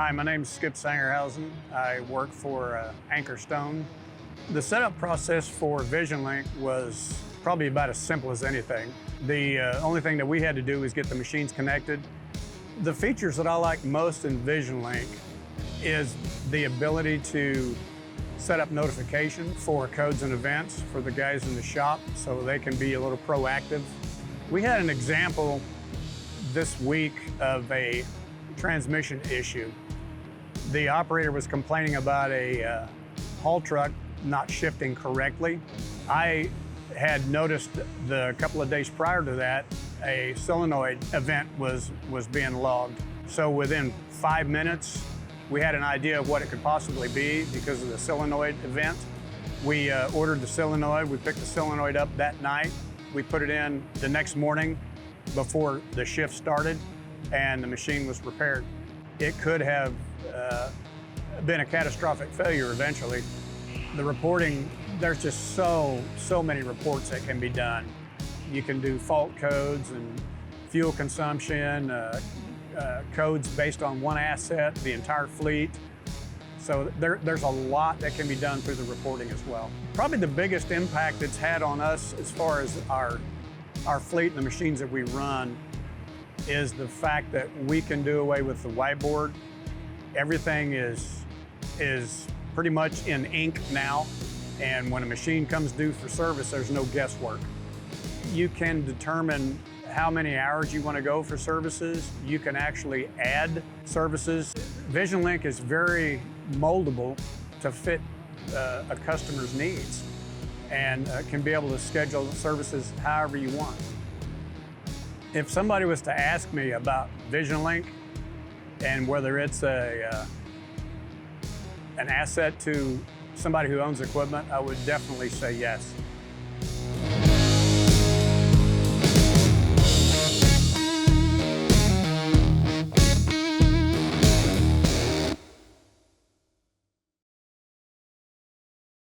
Hi, my name's Skip Sangerhausen. I work for Anchor Stone. The setup process for VisionLink was probably about as simple as anything. The only thing that we had to do was get the machines connected. The features that I like most in VisionLink is the ability to set up notification for codes and events for the guys in the shop so they can be a little proactive. We had an example this week of a transmission issue. The operator was complaining about a haul truck not shifting correctly. I had noticed a couple of days prior to that, a solenoid event was being logged. So within 5 minutes, we had an idea of what it could possibly be because of the solenoid event. We ordered the solenoid, we picked the solenoid up that night. We put it in the next morning before the shift started, and the machine was repaired. It could have been a catastrophic failure eventually. The reporting, there's just so many reports that can be done. You can do fault codes and fuel consumption, codes based on one asset, the entire fleet. So there's a lot that can be done through the reporting as well. Probably the biggest impact it's had on us as far as our fleet and the machines that we run is the fact that we can do away with the whiteboard. Everything is pretty much in ink now, and when a machine comes due for service, there's no guesswork. You can determine how many hours you want to go for services. You can actually add services. VisionLink is very moldable to fit a customer's needs and can be able to schedule services however you want. If somebody was to ask me about VisionLink and whether it's an asset to somebody who owns equipment, I would definitely say yes.